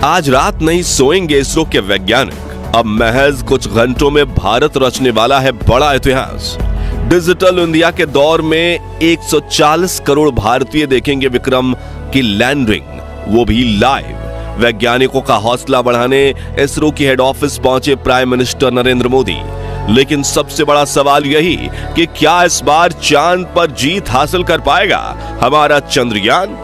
आज रात नहीं सोएंगे इसरो के वैज्ञानिक। अब महज कुछ घंटों में भारत रचने वाला है बड़ा इतिहास। डिजिटल इंडिया के दौर में 140 करोड़ भारतीय देखेंगे विक्रम की लैंडिंग, वो भी लाइव। वैज्ञानिकों का हौसला बढ़ाने इसरो की हेड ऑफिस पहुंचे प्राइम मिनिस्टर नरेंद्र मोदी। लेकिन सबसे बड़ा सवाल यही कि क्या इस बार चांद पर जीत हासिल कर पाएगा हमारा चंद्रयान।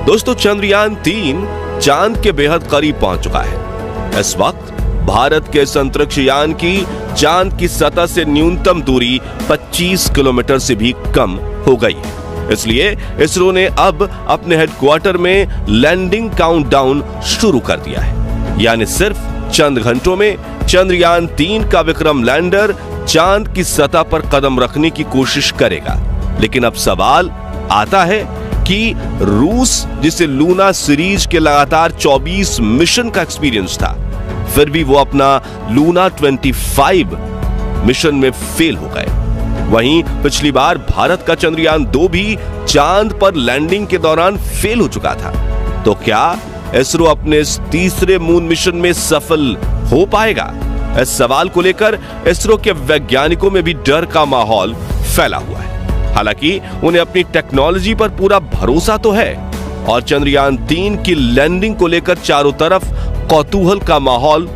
दोस्तों, चंद्रयान 3 चांद के बेहद करीब पहुंच चुका है। इस वक्त भारत के इस अंतरिक्ष यान की चांद की सतह से न्यूनतम दूरी 25 किलोमीटर से भी कम हो गई है। इसलिए इसरो ने अब अपने हेडक्वार्टर में लैंडिंग काउंटडाउन शुरू कर दिया है। यानी सिर्फ चंद घंटों में चंद्रयान 3 का विक्रम लैंडर चांद की सतह पर कदम रखने की कोशिश करेगा। लेकिन अब सवाल आता है कि रूस, जिसे लूना सीरीज के लगातार 24 मिशन का एक्सपीरियंस था, फिर भी वो अपना लूना 25 मिशन में फेल हो गए। वहीं पिछली बार भारत का चंद्रयान 2 भी चांद पर लैंडिंग के दौरान फेल हो चुका था। तो क्या इसरो अपने इस तीसरे मून मिशन में सफल हो पाएगा? इस सवाल को लेकर इसरो के वैज्ञानिकों में भी डर का माहौल फैला हुआ है। हालांकि उन्हें अपनी टेक्नोलॉजी पर पूरा भरोसा तो है और चंद्रयान 3 की लैंडिंग को लेकर चारों तरफ कौतूहल का माहौल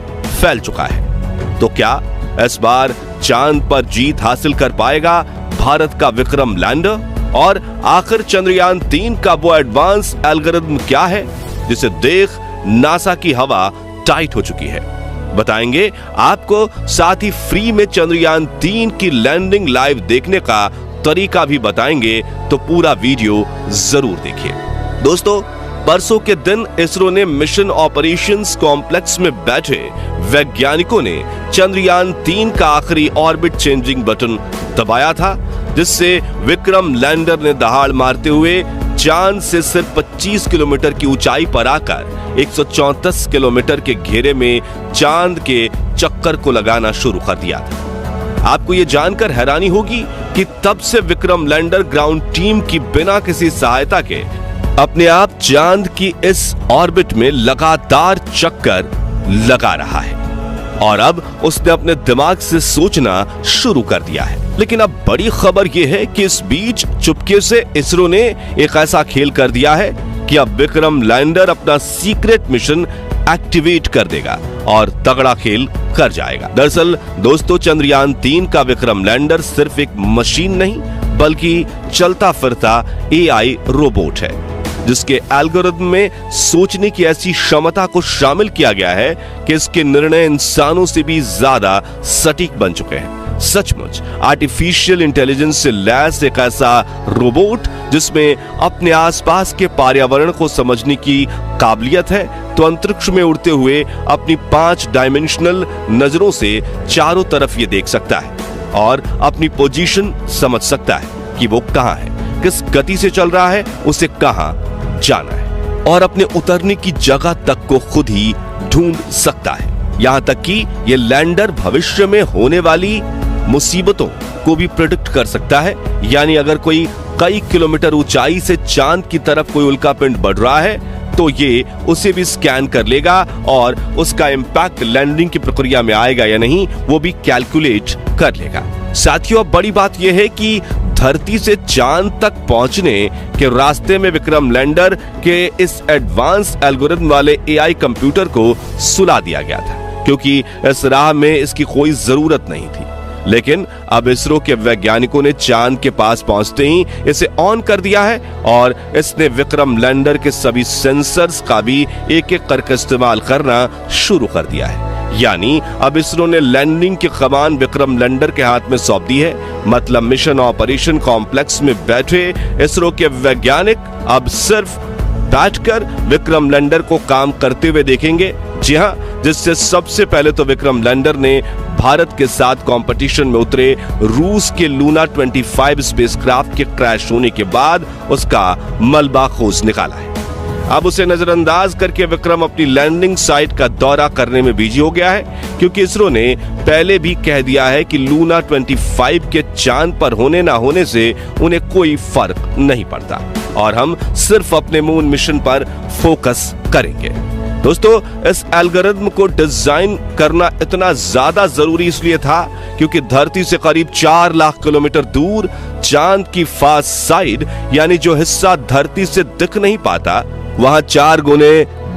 फैल चुका है। तो क्या इस बार चांद पर जीत हासिल कर पाएगा भारत का विक्रम लैंडर? और आखिर चंद्रयान 3 का वो एडवांस एल्गोरिथम क्या है जिसे देख नासा की हवा टाइट हो चुकी है? बताएंगे आपको। साथ ही फ्री में चंद्रयान 3 की लैंडिंग लाइव देखने का तरीका भी बताएंगे, तो पूरा वीडियो जरूर देखिए। दोस्तों, परसों के दिन इसरो ने मिशन ऑपरेशंस कॉम्प्लेक्स में बैठे वैज्ञानिकों ने चंद्रयान 3 का आखिरी ऑर्बिट चेंजिंग बटन दबाया था, जिससे विक्रम लैंडर ने दहाड़ मारते हुए चांद से सिर्फ 25 किलोमीटर की ऊंचाई पर आकर 134 किलोमीटर के घेरे में चांद के चक्कर को लगाना शुरू कर दिया था। आपको यह जानकर हैरानी होगी कि तब से विक्रम लैंडर ग्राउंड टीम की बिना किसी सहायता के अपने आप चांद की इस ऑर्बिट में लगातार चक्कर लगा रहा है और अब उसने अपने दिमाग से सोचना शुरू कर दिया है। लेकिन अब बड़ी खबर यह है कि इस बीच चुपके से इसरो ने एक ऐसा खेल कर दिया है कि अब विक्रम लैंडर अपना सीक्रेट मिशन एक्टिवेट कर देगा और तगड़ा खेल कर जाएगा। दरअसल दोस्तों, चंद्रयान 3 का विक्रम लैंडर सिर्फ एक मशीन नहीं बल्कि चलता फिरता एआई रोबोट है, जिसके एल्गोरिथम में सोचने की ऐसी क्षमता को शामिल किया गया है कि इसके निर्णय इंसानों से भी ज्यादा सटीक बन चुके हैं। सचमुच आर्टिफिशियल इंटेलिजेंस से लैस एक ऐसा रोबोट जिसमें अपने आसपास के पर्यावरण को समझने की काबिलियत है, तो अंतरिक्ष में उड़ते हुए अपनी 5 डायमेंशनल नजरों से चारों तरफ ये देख सकता है और अपनी पोजीशन समझ सकता है कि वो कहां है, किस गति से चल रहा है, उसे कहां जाना है और अपने उतरने की जगह तक को खुद ही ढूंढ सकता है। यहां तक कि ये लैंडर भविष्य में होने वाली मुसीबतों को भी प्रेडिक्ट कर सकता है। यानी अगर कोई कई किलोमीटर ऊंचाई से चांद की तरफ कोई उल्कापिंड बढ़ रहा है तो ये उसे भी स्कैन कर लेगा और उसका इंपैक्ट लैंडिंग की प्रक्रिया में आएगा या नहीं वो भी कैलकुलेट कर लेगा। साथियों, अब बड़ी बात यह है कि धरती से चांद तक पहुंचने के रास्ते में विक्रम लैंडर के इस एडवांस एल्गोरिथम वाले एआई कंप्यूटर को सुला दिया गया था, क्योंकि इस राह में इसकी कोई जरूरत नहीं थी। लेकिन अब इसरो के वैज्ञानिकों ने चांद के पास पहुंचते ही इसे ऑन कर दिया है और इसने विक्रम लैंडर के सभी सेंसर्स का भी एक-एक करके इस्तेमाल करना शुरू कर दिया है। यानी अब इसरो ने लैंडिंग की कमान विक्रम लैंडर के हाथ में सौंप दी है। मतलब मिशन ऑपरेशन कॉम्प्लेक्स में बैठे इसरो के वैज्ञानिक अब सिर्फ बैठकर विक्रम लैंडर को काम करते हुए देखेंगे। जी हां, जिससे सबसे पहले तो विक्रम लैंडर ने भारत के साथ कंपटीशन में उतरे रूस के लूना 25 स्पेसक्राफ्ट के क्रैश होने के बाद उसका मलबा खोज निकाला है। अब उसे नजरअंदाज करके विक्रम अपनी लैंडिंग साइट का दौरा करने में बिजी हो गया है, क्योंकि इसरो ने पहले भी कह दिया है कि लूना 25 के चांद पर होने ना होने से उन्हें कोई फर्क नहीं पड़ता और हम सिर्फ अपने मून मिशन पर फोकस करेंगे। दोस्तों, इस एल्गोरिथम को डिजाइन करना इतना ज्यादा जरूरी इसलिए था क्योंकि धरती से करीब 4 लाख किलोमीटर दूर चांद की फार साइड, यानी जो हिस्सा धरती से दिख नहीं पाता, वहां 4 गुने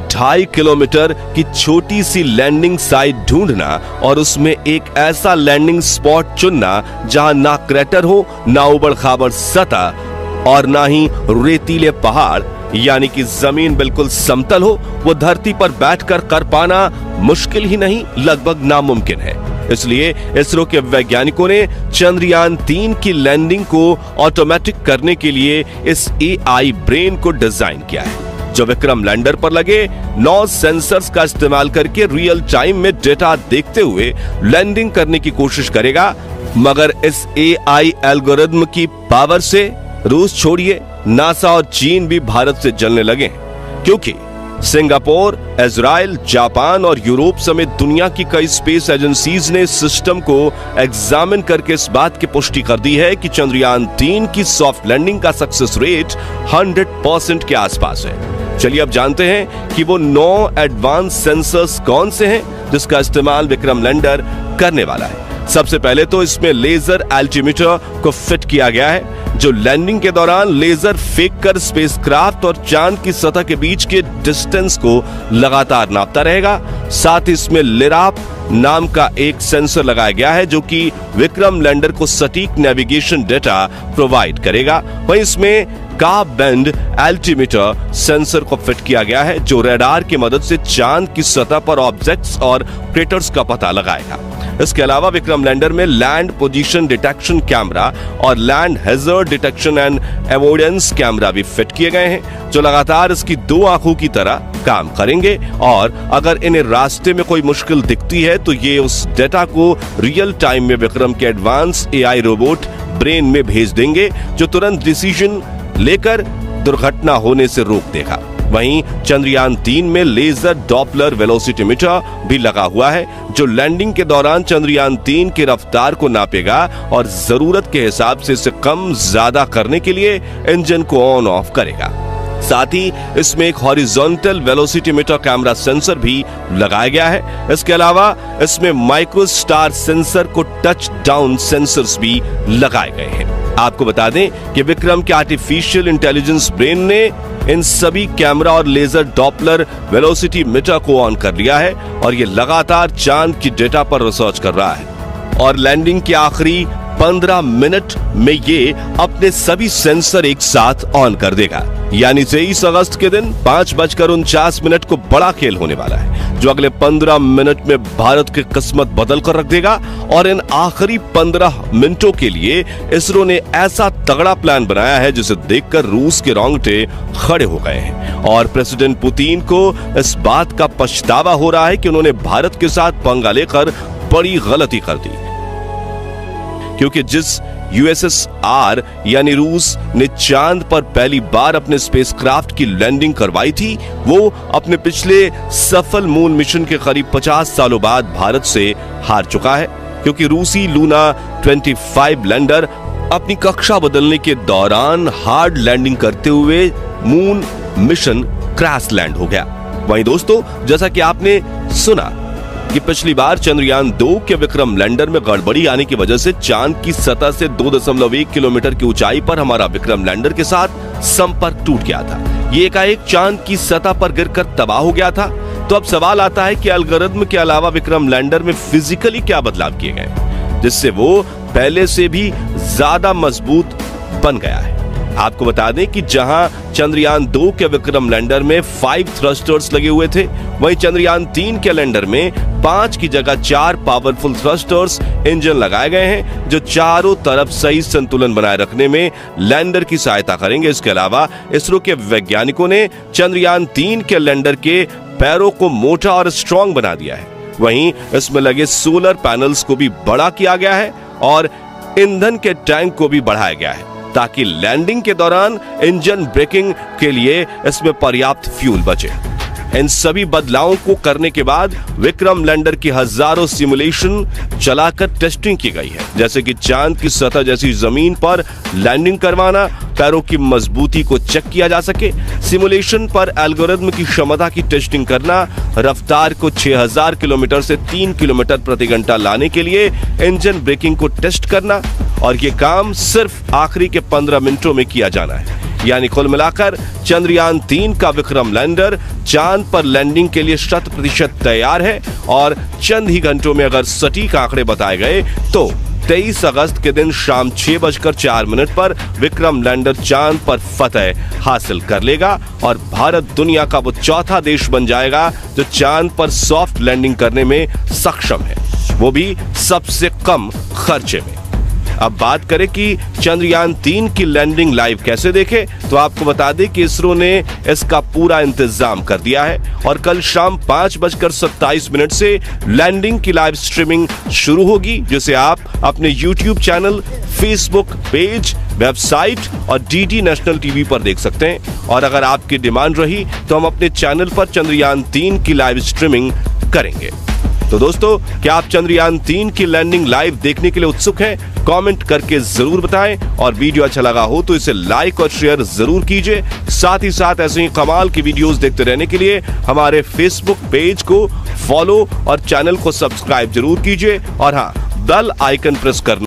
2.5 किलोमीटर की छोटी सी लैंडिंग साइट ढूंढना और उसमें एक ऐसा लैंडिंग स्पॉट चुनना जहां ना क्रेटर हो, ना उबड़ खाबड़ सतह और ना ही रेतीले पहाड़, यानी कि जमीन बिल्कुल समतल हो, वो धरती पर बैठकर कर पाना मुश्किल ही नहीं, लगभग नामुमकिन है। इसलिए इसरो के वैज्ञानिकों ने चंद्रयान 3 की लैंडिंग को ऑटोमेटिक करने के लिए इस एआई ब्रेन को डिजाइन किया है, जो विक्रम लैंडर पर लगे 9 सेंसर्स का इस्तेमाल करके रियल टाइम में डेटा देखते हुए लैंडिंग करने की कोशिश करेगा। मगर इस एआई एल्गोरिथम की पावर से रूस छोड़िए, नासा और चीन भी भारत से जलने लगे, क्योंकि सिंगापुर, इजराइल, जापान और यूरोप समेत दुनिया की कई स्पेस एजेंसीज ने सिस्टम को एग्जामिन करके इस बात की पुष्टि कर दी है कि चंद्रयान 3 की सॉफ्ट लैंडिंग का सक्सेस रेट 100% के आसपास है। चलिए अब जानते हैं कि वो 9 एडवांस सेंसर्स कौन से हैं जिसका इस्तेमाल विक्रम लैंडर करने वाला है। सबसे पहले तो इसमें लेजर एल्टीमीटर को फिट किया गया है, जो लैंडिंग के दौरान लेजर फेंककर स्पेसक्राफ्ट और चांद की सतह के बीच के डिस्टेंस को लगातार नापता रहेगा। साथ ही इसमें लिराप नाम का एक सेंसर लगाया गया है जो कि विक्रम लैंडर को सटीक नेविगेशन डेटा प्रोवाइड करेगा। वहीं इसमें कार्ब बैंड एल्टीमीटर सेंसर को फिट किया गया है जो रडार की मदद से चांद की सतह पर ऑब्जेक्ट्स और क्रेटर्स का पता लगाएगा। इसके अलावा विक्रम लैंडर में लैंड पोजीशन डिटेक्शन कैमरा और land hazard detection and avoidance camera भी फिट किए गए हैं, जो लगातार इसकी 2 आंखों की तरह काम करेंगे और अगर इन्हें रास्ते में कोई मुश्किल दिखती है तो ये उस डेटा को रियल टाइम में विक्रम के एडवांस एआई रोबोट ब्रेन में भेज देंगे, जो तुरंत डिसीजन लेकर दुर्घटना होने से रोक देगा। वहीं चंद्रयान 3 में लेजर डॉपलर वेलोसिटीमीटर भी लगा हुआ है, जो लैंडिंग के दौरान चंद्रयान 3 की रफ्तार को नापेगा और जरूरत के हिसाब से इसे कम ज्यादा करने के लिए इंजन को ऑन ऑफ करेगा। साथ ही इसमें एक हॉरिजॉन्टल वेलोसिटीमीटर कैमरा सेंसर भी लगाया गया है। इसके अलावा इसमें माइक्रोस्टार सेंसर को टच डाउन सेंसर्स भी लगाए गए हैं। आपको बता दें कि विक्रम के आर्टिफिशियल इंटेलिजेंस ब्रेन ने इन सभी कैमरा और लेजर डॉपलर वेलोसिटीमीटर को ऑन कर लिया है और ये लगातार चांद की डेटा पर रिसर्च कर रहा है और लैंडिंग के आखिरी 15 मिनट में ये अपने सभी सेंसर एक साथ ऑन कर देगा। यानी 23 अगस्त के दिन 5:49 को बड़ा खेल होने वाला है, जो अगले 15 मिनट में भारत की किस्मत बदल कर रख देगा। और इन आखिरी 15 मिनटों के लिए इसरो ने ऐसा तगड़ा प्लान बनाया है जिसे देखकर रूस के रोंगटे खड़े हो गए हैं और प्रेसिडेंट पुतिन को इस बात का पछतावा हो रहा है कि उन्होंने भारत के साथ पंगा लेकर बड़ी गलती कर दी, क्योंकि जिस यूएसएसआर यानी रूस ने चांद पर पहली बार अपने स्पेसक्राफ्ट की लैंडिंग करवाई थी, वो अपने पिछले सफल मून मिशन के करीब 50 सालों बाद भारत से हार चुका है, क्योंकि रूसी लूना 25 लैंडर अपनी कक्षा बदलने के दौरान हार्ड लैंडिंग करते हुए मून मिशन क्रैश लैंड हो गया। वहीं दोस्तों, जैसा कि आपने सुना कि पिछली बार चंद्रयान 2 के विक्रम लैंडर में गड़बड़ी आने की वजह से चांद की सतह से 2.1 किलोमीटर की ऊंचाई पर हमारा विक्रम लैंडर के साथ संपर्क टूट गया था। ये एकाएक चांद की सतह पर गिरकर तबाह हो गया था। तो अब सवाल आता है कि एल्गोरिथम के अलावा विक्रम लैंडर में फिजिकली क्या बदलाव किए गए जिससे वो पहले से भी ज्यादा मजबूत बन गया है। आपको बता दें कि जहां चंद्रयान 2 के विक्रम लैंडर में 5 थ्रस्टर्स लगे हुए थे, वहीं चंद्रयान 3 के लैंडर में 5 की जगह 4 पावरफुल थ्रस्टर्स इंजन लगाए गए हैं, जो चारों तरफ सही संतुलन बनाए रखने में लैंडर की सहायता करेंगे। इसके अलावा इसरो के वैज्ञानिकों ने चंद्रयान 3 के लैंडर के पैरों को मोटा और स्ट्रॉन्ग बना दिया है। वहीं इसमें लगे सोलर पैनल्स को भी बड़ा किया गया है और ईंधन के टैंक को भी बढ़ाया गया है, ताकि लैंडिंग के दौरान इंजन ब्रेकिंग के लिए इसमें पर्याप्त फ्यूल बचे। इन सभी बदलावों को करने के बाद विक्रम लैंडर की हजारों सिमुलेशन चलाकर टेस्टिंग की गई है, जैसे कि चांद की सतह जैसी जमीन पर लैंडिंग करवाना, पैरों की मजबूती को चेक किया जा सके, सिमुलेशन पर एल्गोरिथम की क्षमता की टेस्टिंग करना, रफ्तार को 6000 किलोमीटर से 3 किलोमीटर प्रति घंटा लाने के लिए इंजन ब्रेकिंग को टेस्ट करना, और ये काम सिर्फ आखिरी के 15 मिनटों में किया जाना है। यानी कुल मिलाकर चंद्रयान 3 का विक्रम लैंडर चांद पर लैंडिंग के लिए 100% तैयार है, और चंद ही घंटों में अगर सटीक आंकड़े बताए गए तो 23 अगस्त के दिन शाम 6:04 पर विक्रम लैंडर चांद पर फतह हासिल कर लेगा और भारत दुनिया का वो चौथा देश बन जाएगा जो चांद पर सॉफ्ट लैंडिंग करने में सक्षम है, वो भी सबसे कम खर्चे में। अब बात करें कि चंद्रयान 3 की लैंडिंग लाइव कैसे देखें, तो आपको बता दें कि इसरो ने इसका पूरा इंतजाम कर दिया है और कल शाम 5:27 से लैंडिंग की लाइव स्ट्रीमिंग शुरू होगी, जिसे आप अपने YouTube channel, Facebook page, website और DD नेशनल टीवी पर देख सकते हैं। और अगर आपकी डिमांड रही तो हम अपने चैनल पर चंद्रयान 3 की लाइव स्ट्रीमिंग करेंगे। तो दोस्तों, क्या आप चंद्रयान 3 की लैंडिंग लाइव देखने के लिए उत्सुक हैं? कमेंट करके जरूर बताएं, और वीडियो अच्छा लगा हो तो इसे लाइक और शेयर जरूर कीजिए। साथ ही साथ ऐसे ही कमाल की वीडियोस देखते रहने के लिए हमारे फेसबुक पेज को फॉलो और चैनल को सब्सक्राइब जरूर कीजिए, और हाँ, बेल आइकन प्रेस करना